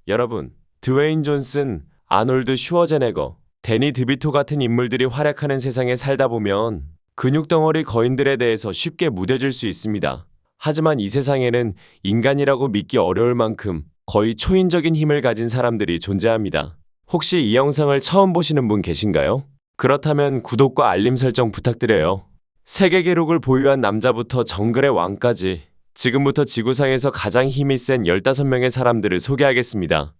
여러분, 드웨인 존슨, 아놀드 슈워제네거, 데니 드비토 같은 인물들이 활약하는 세상에 살다 보면 근육덩어리 거인들에 대해서 쉽게 무뎌질 수 있습니다. 하지만 이 세상에는 인간이라고 믿기 어려울 만큼 거의 초인적인 힘을 가진 사람들이 존재합니다. 혹시 이 영상을 처음 보시는 분 계신가요? 그렇다면 구독과 알림 설정 부탁드려요. 세계 기록을 보유한 남자부터 정글의 왕까지 지금부터 지구상에서 가장 힘이 센 15명의 사람들을 소개하겠습니다.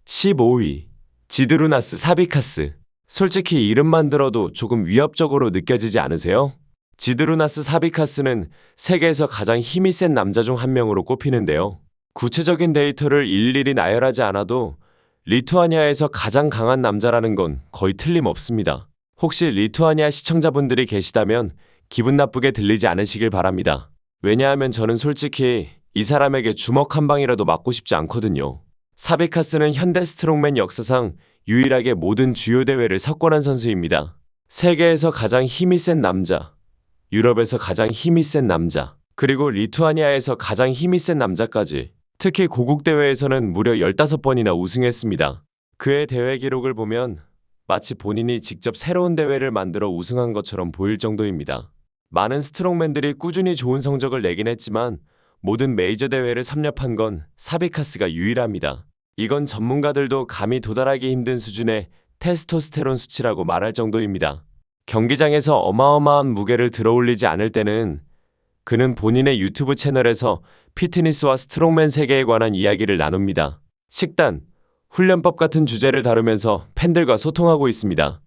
15위. 지드루나스 사비카스. 솔직히 이름만 들어도 조금 위협적으로 느껴지지 않으세요? 지드루나스 사비카스는 세계에서 가장 힘이 센 남자 중 한 명으로 꼽히는데요. 구체적인 데이터를 일일이 나열하지 않아도 리투아니아에서 가장 강한 남자라는 건 거의 틀림없습니다. 혹시 리투아니아 시청자분들이 계시다면 기분 나쁘게 들리지 않으시길 바랍니다. 왜냐하면 저는 솔직히 이 사람에게 주먹 한 방이라도 맞고 싶지 않거든요. 사비카스는 현대 스트롱맨 역사상 유일하게 모든 주요 대회를 석권한 선수입니다. 세계에서 가장 힘이 센 남자, 유럽에서 가장 힘이 센 남자, 그리고 리투아니아에서 가장 힘이 센 남자까지 특히 고국 대회에서는 무려 15번이나 우승했습니다. 그의 대회 기록을 보면 마치 본인이 직접 새로운 대회를 만들어 우승한 것처럼 보일 정도입니다. 많은 스트롱맨들이 꾸준히 좋은 성적을 내긴 했지만 모든 메이저 대회를 섭렵한 건 사비카스가 유일합니다. 이건 전문가들도 감히 도달하기 힘든 수준의 테스토스테론 수치라고 말할 정도입니다. 경기장에서 어마어마한 무게를 들어올리지 않을 때는 그는 본인의 유튜브 채널에서 피트니스와 스트롱맨 세계에 관한 이야기를 나눕니다. 식단, 훈련법 같은 주제를 다루면서 팬들과 소통하고 있습니다.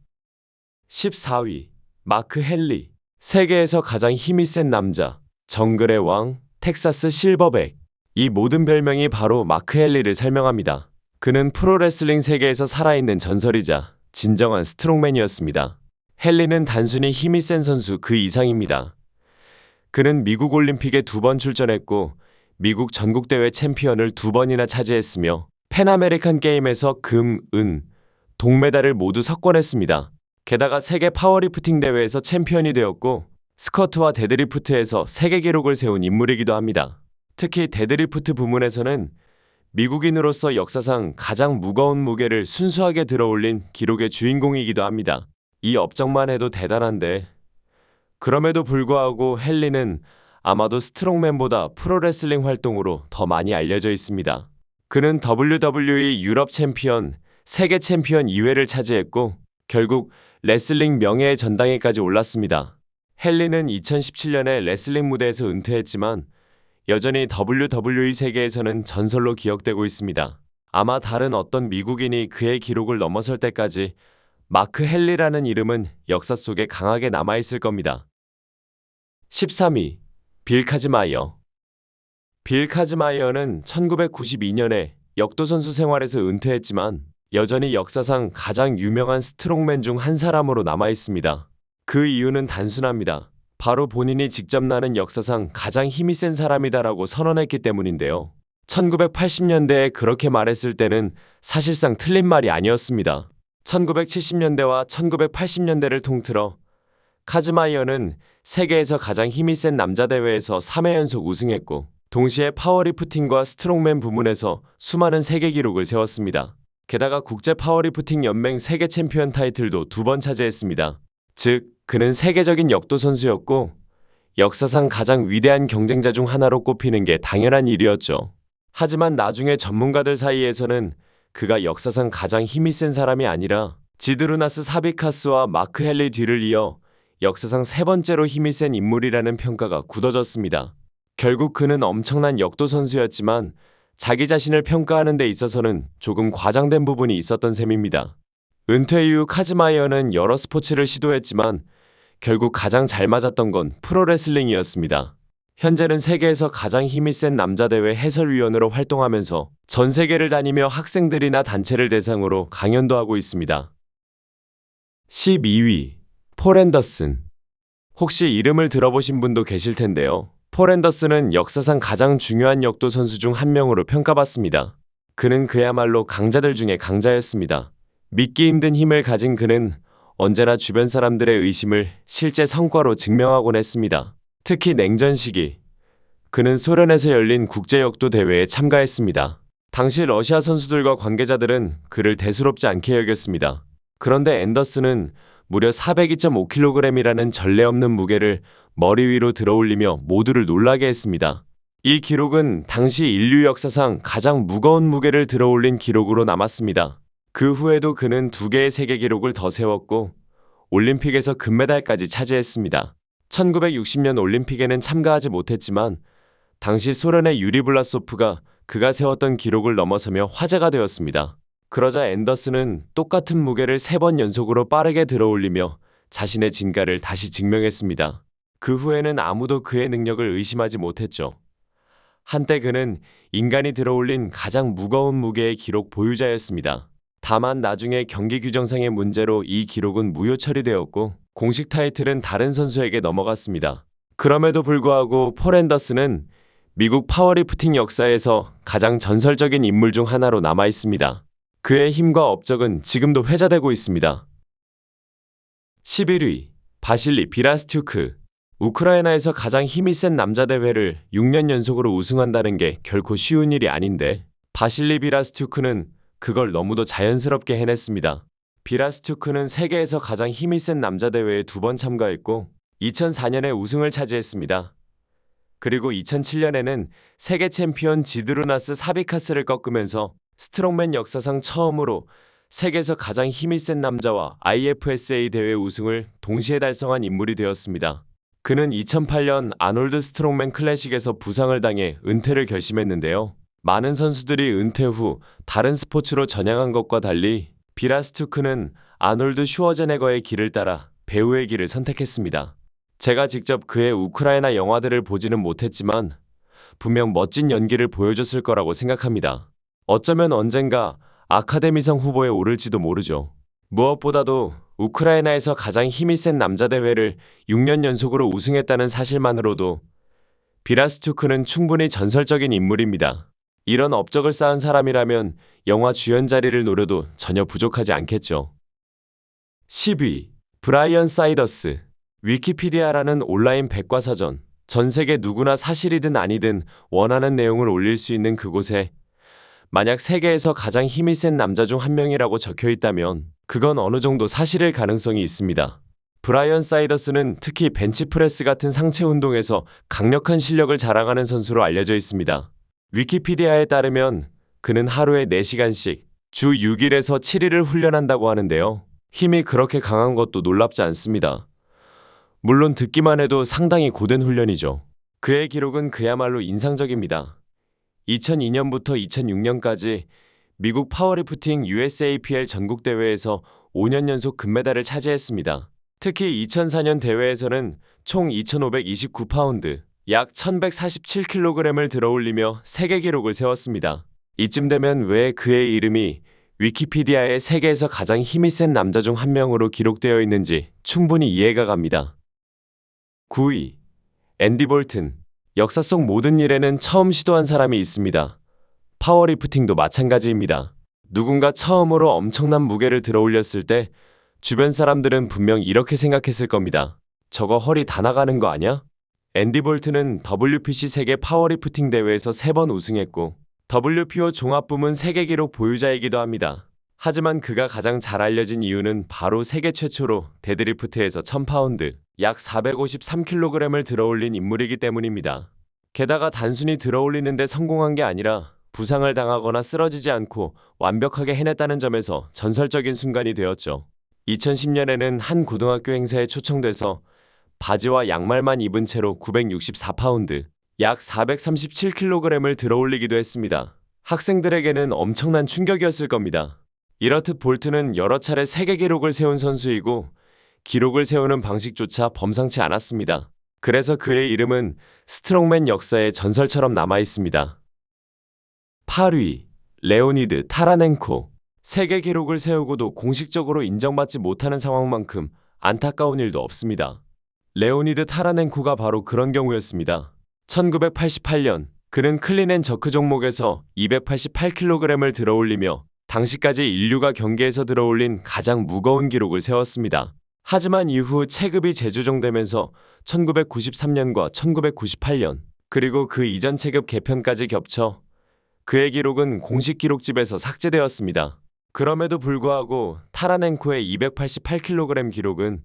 14위. 마크 헨리. 세계에서 가장 힘이 센 남자, 정글의 왕, 텍사스 실버백. 이 모든 별명이 바로 마크 헨리를 설명합니다. 그는 프로레슬링 세계에서 살아있는 전설이자 진정한 스트롱맨이었습니다. 헨리는 단순히 힘이 센 선수 그 이상입니다. 그는 미국 올림픽에 2번 출전했고 미국 전국대회 챔피언을 2번이나 차지했으며 팬아메리칸 게임에서 금, 은, 동메달을 모두 석권했습니다. 게다가 세계 파워리프팅 대회에서 챔피언이 되었고 스쿼트와 데드리프트에서 세계 기록을 세운 인물이기도 합니다. 특히 데드리프트 부문에서는 미국인으로서 역사상 가장 무거운 무게를 순수하게 들어올린 기록의 주인공이기도 합니다. 이 업적만 해도 대단한데 그럼에도 불구하고 헨리는 아마도 스트롱맨보다 프로레슬링 활동으로 더 많이 알려져 있습니다. 그는 WWE 유럽 챔피언, 세계 챔피언 2회를 차지했고 결국 레슬링 명예의 전당에까지 올랐습니다. 헨리는 2017년에 레슬링 무대에서 은퇴했지만 여전히 WWE 세계에서는 전설로 기억되고 있습니다. 아마 다른 어떤 미국인이 그의 기록을 넘어설 때까지 마크 헨리라는 이름은 역사 속에 강하게 남아있을 겁니다. 13위. 빌 카즈마이어. 빌 카즈마이어는 1992년에 역도선수 생활에서 은퇴했지만 여전히 역사상 가장 유명한 스트롱맨 중 한 사람으로 남아있습니다. 그 이유는 단순합니다. 바로 본인이 직접 나는 역사상 가장 힘이 센 사람이다라고 선언했기 때문인데요. 1980년대에 그렇게 말했을 때는 사실상 틀린 말이 아니었습니다. 1970년대와 1980년대를 통틀어 카즈마이어는 세계에서 가장 힘이 센 남자 대회에서 3회 연속 우승했고 동시에 파워리프팅과 스트롱맨 부문에서 수많은 세계 기록을 세웠습니다. 게다가 국제 파워리프팅 연맹 세계 챔피언 타이틀도 2번 차지했습니다. 즉, 그는 세계적인 역도 선수였고 역사상 가장 위대한 경쟁자 중 하나로 꼽히는 게 당연한 일이었죠. 하지만 나중에 전문가들 사이에서는 그가 역사상 가장 힘이 센 사람이 아니라 지드루나스 사비카스와 마크 헨리 뒤를 이어 역사상 3번째로 힘이 센 인물이라는 평가가 굳어졌습니다. 결국 그는 엄청난 역도 선수였지만 자기 자신을 평가하는 데 있어서는 조금 과장된 부분이 있었던 셈입니다. 은퇴 이후 카즈마이어는 여러 스포츠를 시도했지만 결국 가장 잘 맞았던 건 프로레슬링이었습니다. 현재는 세계에서 가장 힘이 센 남자 대회 해설위원으로 활동하면서 전 세계를 다니며 학생들이나 단체를 대상으로 강연도 하고 있습니다. 12위. 폴 앤더슨. 혹시 이름을 들어보신 분도 계실 텐데요. 폴 앤더슨은 역사상 가장 중요한 역도 선수 중 한 명으로 평가받습니다. 그는 그야말로 강자들 중에 강자였습니다. 믿기 힘든 힘을 가진 그는 언제나 주변 사람들의 의심을 실제 성과로 증명하곤 했습니다. 특히 냉전 시기, 그는 소련에서 열린 국제역도 대회에 참가했습니다. 당시 러시아 선수들과 관계자들은 그를 대수롭지 않게 여겼습니다. 그런데 앤더슨은 무려 402.5kg이라는 전례 없는 무게를 머리 위로 들어올리며 모두를 놀라게 했습니다. 이 기록은 당시 인류 역사상 가장 무거운 무게를 들어올린 기록으로 남았습니다. 그 후에도 그는 2개의 세계 기록을 더 세웠고 올림픽에서 금메달까지 차지했습니다. 1960년 올림픽에는 참가하지 못했지만 당시 소련의 유리 블라소프가 그가 세웠던 기록을 넘어서며 화제가 되었습니다. 그러자 앤더슨은 똑같은 무게를 3번 연속으로 빠르게 들어올리며 자신의 진가를 다시 증명했습니다. 그 후에는 아무도 그의 능력을 의심하지 못했죠. 한때 그는 인간이 들어올린 가장 무거운 무게의 기록 보유자였습니다. 다만 나중에 경기 규정상의 문제로 이 기록은 무효 처리되었고 공식 타이틀은 다른 선수에게 넘어갔습니다. 그럼에도 불구하고 폴 앤더슨은 미국 파워리프팅 역사에서 가장 전설적인 인물 중 하나로 남아 있습니다. 그의 힘과 업적은 지금도 회자되고 있습니다. 11위 바실리 비라스튜크. 우크라이나에서 가장 힘이 센 남자 대회를 6년 연속으로 우승한다는 게 결코 쉬운 일이 아닌데 바실리 비라스튜크는 그걸 너무도 자연스럽게 해냈습니다. 비라스튜크는 세계에서 가장 힘이 센 남자 대회에 2번 참가했고 2004년에 우승을 차지했습니다. 그리고 2007년에는 세계 챔피언 지드루나스 사비카스를 꺾으면서 스트롱맨 역사상 처음으로 세계에서 가장 힘이 센 남자와 IFSA 대회 우승을 동시에 달성한 인물이 되었습니다. 그는 2008년 아놀드 스트롱맨 클래식에서 부상을 당해 은퇴를 결심했는데요. 많은 선수들이 은퇴 후 다른 스포츠로 전향한 것과 달리 비라스투크는 아놀드 슈워제네거의 길을 따라 배우의 길을 선택했습니다. 제가 직접 그의 우크라이나 영화들을 보지는 못했지만 분명 멋진 연기를 보여줬을 거라고 생각합니다. 어쩌면 언젠가 아카데미상 후보에 오를지도 모르죠. 무엇보다도 우크라이나에서 가장 힘이 센 남자 대회를 6년 연속으로 우승했다는 사실만으로도 비라스투크는 충분히 전설적인 인물입니다. 이런 업적을 쌓은 사람이라면 영화 주연 자리를 노려도 전혀 부족하지 않겠죠. 10위 브라이언 사이더스. 위키피디아라는 온라인 백과사전. 전 세계 누구나 사실이든 아니든 원하는 내용을 올릴 수 있는 그곳에 만약 세계에서 가장 힘이 센 남자 중 한 명이라고 적혀 있다면 그건 어느 정도 사실일 가능성이 있습니다. 브라이언 사이더스는 특히 벤치프레스 같은 상체 운동에서 강력한 실력을 자랑하는 선수로 알려져 있습니다. 위키피디아에 따르면 그는 하루에 4시간씩 주 6일에서 7일을 훈련한다고 하는데요. 힘이 그렇게 강한 것도 놀랍지 않습니다. 물론 듣기만 해도 상당히 고된 훈련이죠. 그의 기록은 그야말로 인상적입니다. 2002년부터 2006년까지 미국 파워리프팅 USAPL 전국대회에서 5년 연속 금메달을 차지했습니다. 특히 2004년 대회에서는 총 2,529파운드, 약 1,147kg을 들어올리며 세계 기록을 세웠습니다. 이쯤 되면 왜 그의 이름이 위키피디아의 세계에서 가장 힘이 센 남자 중 한 명으로 기록되어 있는지 충분히 이해가 갑니다. 9위 앤디 볼튼. 역사 속 모든 일에는 처음 시도한 사람이 있습니다. 파워리프팅도 마찬가지입니다. 누군가 처음으로 엄청난 무게를 들어올렸을 때 주변 사람들은 분명 이렇게 생각했을 겁니다. 저거 허리 다 나가는 거 아냐? 앤디 볼튼은 WPC 세계 파워리프팅 대회에서 3번 우승했고 WPO 종합부문 세계 기록 보유자이기도 합니다. 하지만 그가 가장 잘 알려진 이유는 바로 세계 최초로 데드리프트에서 1000파운드, 약 453kg을 들어올린 인물이기 때문입니다. 게다가 단순히 들어올리는데 성공한 게 아니라 부상을 당하거나 쓰러지지 않고 완벽하게 해냈다는 점에서 전설적인 순간이 되었죠. 2010년에는 한 고등학교 행사에 초청돼서 바지와 양말만 입은 채로 964파운드, 약 437kg을 들어올리기도 했습니다. 학생들에게는 엄청난 충격이었을 겁니다. 이렇듯 볼트는 여러 차례 세계 기록을 세운 선수이고 기록을 세우는 방식조차 범상치 않았습니다. 그래서 그의 이름은 스트롱맨 역사의 전설처럼 남아 있습니다. 8위 레오니드 타라넨코. 세계 기록을 세우고도 공식적으로 인정받지 못하는 상황만큼 안타까운 일도 없습니다. 레오니드 타라넨코가 바로 그런 경우였습니다. 1988년 그는 클린 앤 저크 종목에서 288kg을 들어올리며 당시까지 인류가 경기에서 들어올린 가장 무거운 기록을 세웠습니다. 하지만 이후 체급이 재조정되면서 1993년과 1998년 그리고 그 이전 체급 개편까지 겹쳐 그의 기록은 공식 기록집에서 삭제되었습니다. 그럼에도 불구하고 타라넨코의 288kg 기록은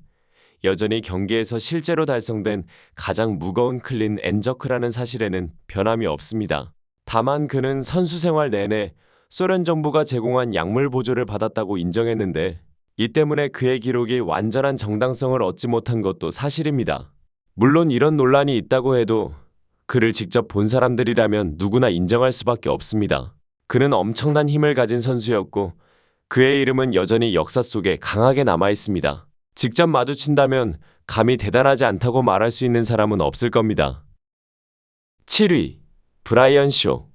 여전히 경기에서 실제로 달성된 가장 무거운 클린 앤 저크라는 사실에는 변함이 없습니다. 다만 그는 선수 생활 내내 소련 정부가 제공한 약물 보조를 받았다고 인정했는데 이 때문에 그의 기록이 완전한 정당성을 얻지 못한 것도 사실입니다. 물론 이런 논란이 있다고 해도 그를 직접 본 사람들이라면 누구나 인정할 수밖에 없습니다. 그는 엄청난 힘을 가진 선수였고 그의 이름은 여전히 역사 속에 강하게 남아 있습니다. 직접 마주친다면 감히 대단하지 않다고 말할 수 있는 사람은 없을 겁니다. 7위. 브라이언 쇼.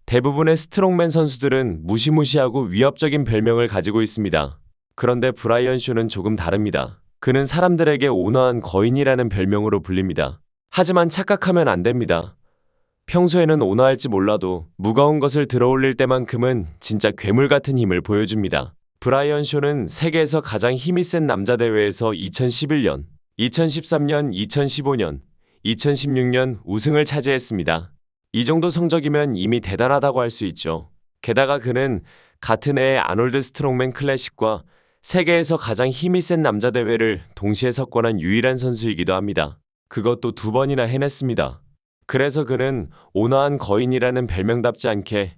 대부분의 스트롱맨 선수들은 무시무시하고 위협적인 별명을 가지고 있습니다. 그런데 브라이언 쇼는 조금 다릅니다. 그는 사람들에게 온화한 거인이라는 별명으로 불립니다. 하지만 착각하면 안 됩니다. 평소에는 온화할지 몰라도 무거운 것을 들어올릴 때만큼은 진짜 괴물 같은 힘을 보여줍니다. 브라이언 쇼는 세계에서 가장 힘이 센 남자 대회에서 2011년, 2013년, 2015년, 2016년 우승을 차지했습니다. 이 정도 성적이면 이미 대단하다고 할 수 있죠. 게다가 그는 같은 해에 아놀드 스트롱맨 클래식과 세계에서 가장 힘이 센 남자 대회를 동시에 석권한 유일한 선수이기도 합니다. 그것도 2번이나 해냈습니다. 그래서 그는 온화한 거인이라는 별명답지 않게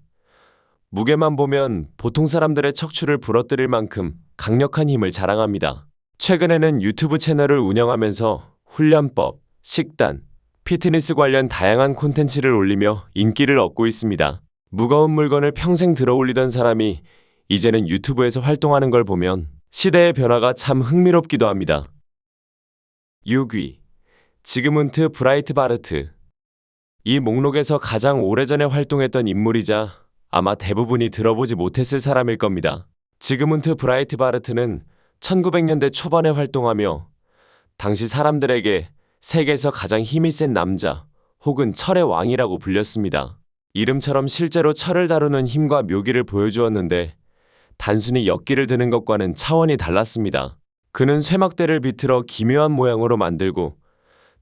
무게만 보면 보통 사람들의 척추를 부러뜨릴 만큼 강력한 힘을 자랑합니다. 최근에는 유튜브 채널을 운영하면서 훈련법, 식단, 피트니스 관련 다양한 콘텐츠를 올리며 인기를 얻고 있습니다. 무거운 물건을 평생 들어올리던 사람이 이제는 유튜브에서 활동하는 걸 보면 시대의 변화가 참 흥미롭기도 합니다. 6위. 지그문트 브라이트바르트. 이 목록에서 가장 오래전에 활동했던 인물이자 아마 대부분이 들어보지 못했을 사람일 겁니다. 지그문트 브라이트바르트는 1900년대 초반에 활동하며 당시 사람들에게 세계에서 가장 힘이 센 남자 혹은 철의 왕이라고 불렸습니다. 이름처럼 실제로 철을 다루는 힘과 묘기를 보여주었는데 단순히 역기를 드는 것과는 차원이 달랐습니다. 그는 쇠막대를 비틀어 기묘한 모양으로 만들고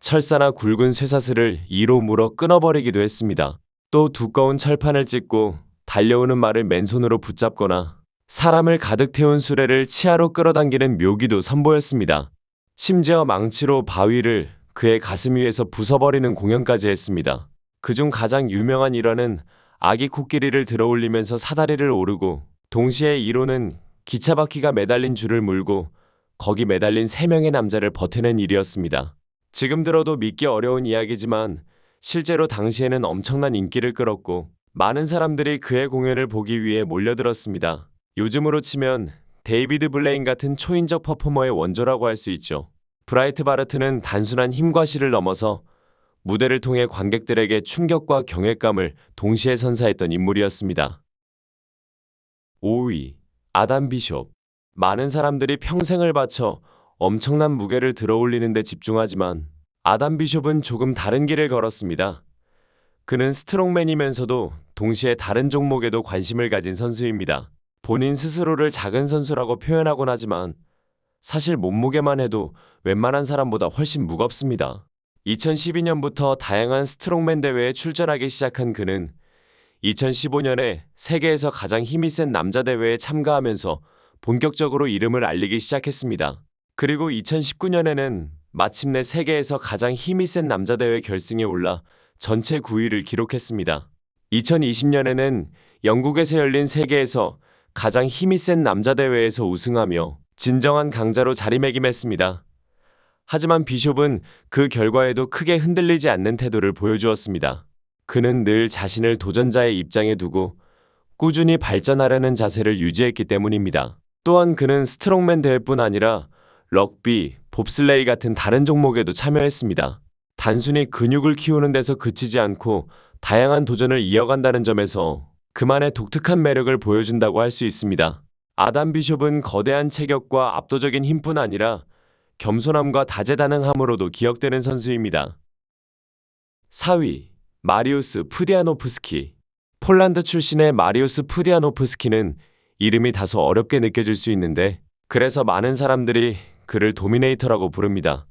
철사나 굵은 쇠사슬을 이로 물어 끊어버리기도 했습니다. 또 두꺼운 철판을 찢고 달려오는 말을 맨손으로 붙잡거나 사람을 가득 태운 수레를 치아로 끌어당기는 묘기도 선보였습니다. 심지어 망치로 바위를 그의 가슴 위에서 부숴버리는 공연까지 했습니다. 그중 가장 유명한 일화는 아기 코끼리를 들어올리면서 사다리를 오르고 동시에 이로는 기차 바퀴가 매달린 줄을 물고 거기 매달린 3명의 남자를 버텨낸 일이었습니다. 지금 들어도 믿기 어려운 이야기지만 실제로 당시에는 엄청난 인기를 끌었고 많은 사람들이 그의 공연을 보기 위해 몰려들었습니다. 요즘으로 치면 데이비드 블레인 같은 초인적 퍼포머의 원조라고 할 수 있죠. 브라이트바르트는 단순한 힘과 실을 넘어서 무대를 통해 관객들에게 충격과 경외감을 동시에 선사했던 인물이었습니다. 5위. 아담 비숍. 많은 사람들이 평생을 바쳐 엄청난 무게를 들어올리는 데 집중하지만 아담 비숍은 조금 다른 길을 걸었습니다. 그는 스트롱맨이면서도 동시에 다른 종목에도 관심을 가진 선수입니다. 본인 스스로를 작은 선수라고 표현하곤 하지만 사실 몸무게만 해도 웬만한 사람보다 훨씬 무겁습니다. 2012년부터 다양한 스트롱맨 대회에 출전하기 시작한 그는 2015년에 세계에서 가장 힘이 센 남자 대회에 참가하면서 본격적으로 이름을 알리기 시작했습니다. 그리고 2019년에는 마침내 세계에서 가장 힘이 센 남자 대회 결승에 올라 전체 9위를 기록했습니다. 2020년에는 영국에서 열린 세계에서 가장 힘이 센 남자 대회에서 우승하며 진정한 강자로 자리매김했습니다. 하지만 비숍은 그 결과에도 크게 흔들리지 않는 태도를 보여주었습니다. 그는 늘 자신을 도전자의 입장에 두고 꾸준히 발전하려는 자세를 유지했기 때문입니다. 또한 그는 스트롱맨 대회뿐 아니라 럭비, 봅슬레이 같은 다른 종목에도 참여했습니다. 단순히 근육을 키우는 데서 그치지 않고 다양한 도전을 이어간다는 점에서 그만의 독특한 매력을 보여준다고 할 수 있습니다. 아담 비숍은 거대한 체격과 압도적인 힘뿐 아니라 겸손함과 다재다능함으로도 기억되는 선수입니다. 4위. 마리우스 푸디아노프스키. 폴란드 출신의 마리우스 푸디아노프스키는 이름이 다소 어렵게 느껴질 수 있는데 그래서 많은 사람들이 그를 도미네이터라고 부릅니다.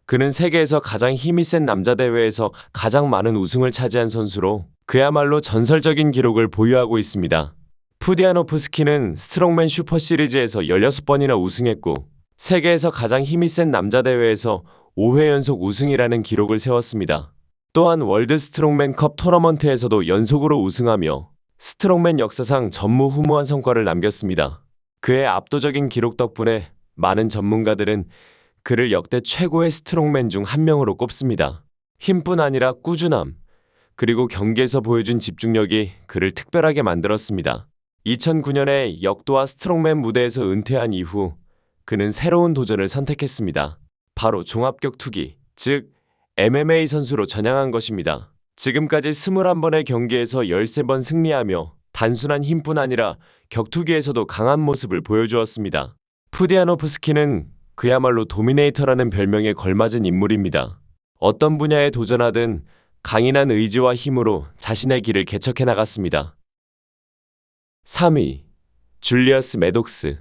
그는 세계에서 가장 힘이 센 남자 대회에서 가장 많은 우승을 차지한 선수로 그야말로 전설적인 기록을 보유하고 있습니다. 푸디아노프스키는 스트롱맨 슈퍼 시리즈에서 16번이나 우승했고 세계에서 가장 힘이 센 남자 대회에서 5회 연속 우승이라는 기록을 세웠습니다. 또한 월드 스트롱맨 컵 토너먼트에서도 연속으로 우승하며 스트롱맨 역사상 전무후무한 성과를 남겼습니다. 그의 압도적인 기록 덕분에 많은 전문가들은 그를 역대 최고의 스트롱맨 중 한 명으로 꼽습니다. 힘뿐 아니라 꾸준함, 그리고 경기에서 보여준 집중력이 그를 특별하게 만들었습니다. 2009년에 역도와 스트롱맨 무대에서 은퇴한 이후 그는 새로운 도전을 선택했습니다. 바로 종합격투기, 즉 MMA 선수로 전향한 것입니다. 지금까지 21번의 경기에서 13번 승리하며 단순한 힘뿐 아니라 격투기에서도 강한 모습을 보여주었습니다. 푸디아노프스키는 그야말로 도미네이터라는 별명에 걸맞은 인물입니다. 어떤 분야에 도전하든 강인한 의지와 힘으로 자신의 길을 개척해 나갔습니다. 3위, 줄리어스 매독스.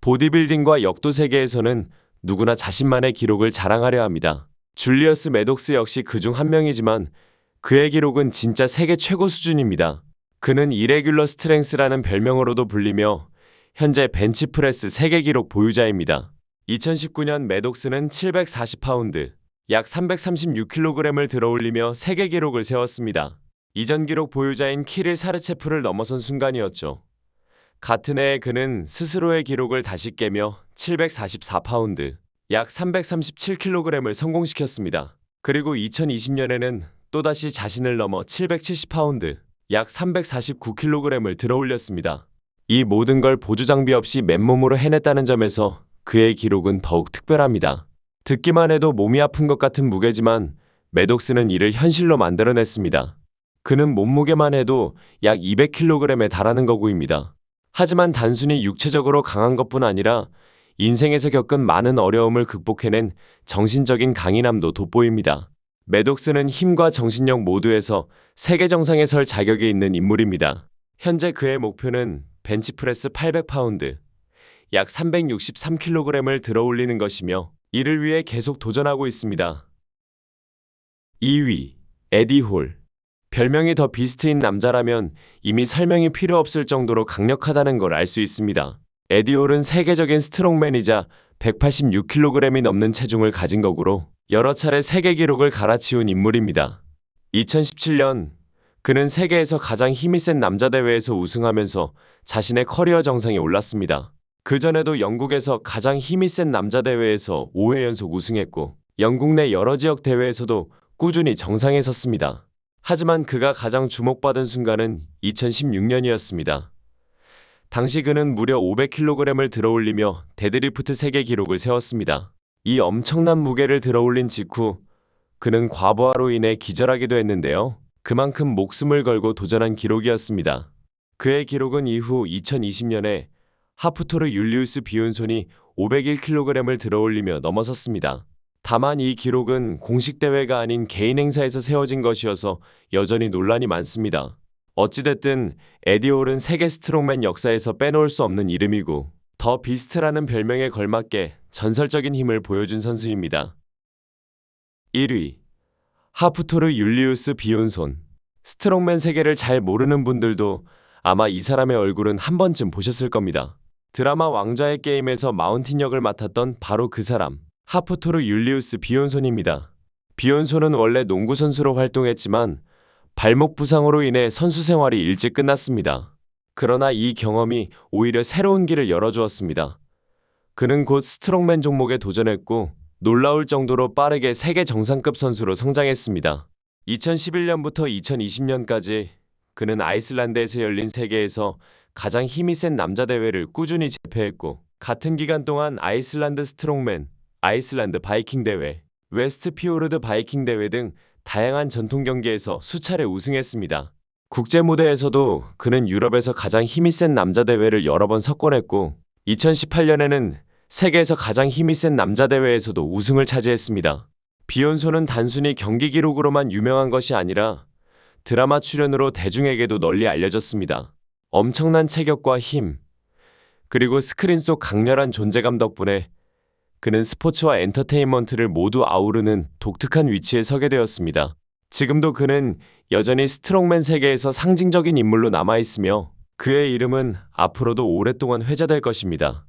보디빌딩과 역도 세계에서는 누구나 자신만의 기록을 자랑하려 합니다. 줄리어스 매독스 역시 그중 한 명이지만 그의 기록은 진짜 세계 최고 수준입니다. 그는 이레귤러 스트렝스라는 별명으로도 불리며 현재 벤치프레스 세계 기록 보유자입니다. 2019년 매독스는 740파운드, 약 336kg을 들어올리며 세계 기록을 세웠습니다. 이전 기록 보유자인 키릴 사르체프를 넘어선 순간이었죠. 같은 해에 그는 스스로의 기록을 다시 깨며 744파운드, 약 337kg을 성공시켰습니다. 그리고 2020년에는 또다시 자신을 넘어 770파운드, 약 349kg을 들어올렸습니다. 이 모든 걸 보조 장비 없이 맨몸으로 해냈다는 점에서 그의 기록은 더욱 특별합니다. 듣기만 해도 몸이 아픈 것 같은 무게지만 매독스는 이를 현실로 만들어냈습니다. 그는 몸무게만 해도 약 200kg에 달하는 거구입니다. 하지만 단순히 육체적으로 강한 것뿐 아니라 인생에서 겪은 많은 어려움을 극복해낸 정신적인 강인함도 돋보입니다. 매독스는 힘과 정신력 모두에서 세계 정상에 설 자격이 있는 인물입니다. 현재 그의 목표는 벤치프레스 800파운드, 약 363kg을 들어올리는 것이며 이를 위해 계속 도전하고 있습니다. 2위, 에디 홀. 별명이 더 비스트인 남자라면 이미 설명이 필요 없을 정도로 강력하다는 걸 알 수 있습니다. 에디 홀은 세계적인 스트롱맨이자 186kg이 넘는 체중을 가진 거구로 여러 차례 세계 기록을 갈아치운 인물입니다. 2017년 그는 세계에서 가장 힘이 센 남자 대회에서 우승하면서 자신의 커리어 정상에 올랐습니다. 그전에도 영국에서 가장 힘이 센 남자 대회에서 5회 연속 우승했고 영국 내 여러 지역 대회에서도 꾸준히 정상에 섰습니다. 하지만 그가 가장 주목받은 순간은 2016년이었습니다. 당시 그는 무려 500kg을 들어올리며 데드리프트 세계 기록을 세웠습니다. 이 엄청난 무게를 들어올린 직후 그는 과부하로 인해 기절하기도 했는데요. 그만큼 목숨을 걸고 도전한 기록이었습니다. 그의 기록은 이후 2020년에 하프토르 율리우스 비욘손이 501kg을 들어올리며 넘어섰습니다. 다만 이 기록은 공식 대회가 아닌 개인 행사에서 세워진 것이어서 여전히 논란이 많습니다. 어찌됐든 에디 홀은 세계 스트롱맨 역사에서 빼놓을 수 없는 이름이고 더 비스트라는 별명에 걸맞게 전설적인 힘을 보여준 선수입니다. 1위, 하프토르 율리우스 비욘손. 스트롱맨 세계를 잘 모르는 분들도 아마 이 사람의 얼굴은 한 번쯤 보셨을 겁니다. 드라마 왕좌의 게임에서 마운틴 역을 맡았던 바로 그 사람, 하프토르 율리우스 비욘손입니다. 비욘손은 원래 농구 선수로 활동했지만 발목 부상으로 인해 선수 생활이 일찍 끝났습니다. 그러나 이 경험이 오히려 새로운 길을 열어주었습니다. 그는 곧 스트롱맨 종목에 도전했고 놀라울 정도로 빠르게 세계 정상급 선수로 성장했습니다. 2011년부터 2020년까지 그는 아이슬란드에서 열린 세계에서 가장 힘이 센 남자 대회를 꾸준히 제패했고 같은 기간 동안 아이슬란드 스트롱맨, 아이슬란드 바이킹 대회, 웨스트 피오르드 바이킹 대회 등 다양한 전통 경기에서 수차례 우승했습니다. 국제 무대에서도 그는 유럽에서 가장 힘이 센 남자 대회를 여러 번 석권했고 2018년에는 세계에서 가장 힘이 센 남자 대회에서도 우승을 차지했습니다. 비욘손은 단순히 경기 기록으로만 유명한 것이 아니라 드라마 출연으로 대중에게도 널리 알려졌습니다. 엄청난 체격과 힘, 그리고 스크린 속 강렬한 존재감 덕분에 그는 스포츠와 엔터테인먼트를 모두 아우르는 독특한 위치에 서게 되었습니다. 지금도 그는 여전히 스트롱맨 세계에서 상징적인 인물로 남아있으며 그의 이름은 앞으로도 오랫동안 회자될 것입니다.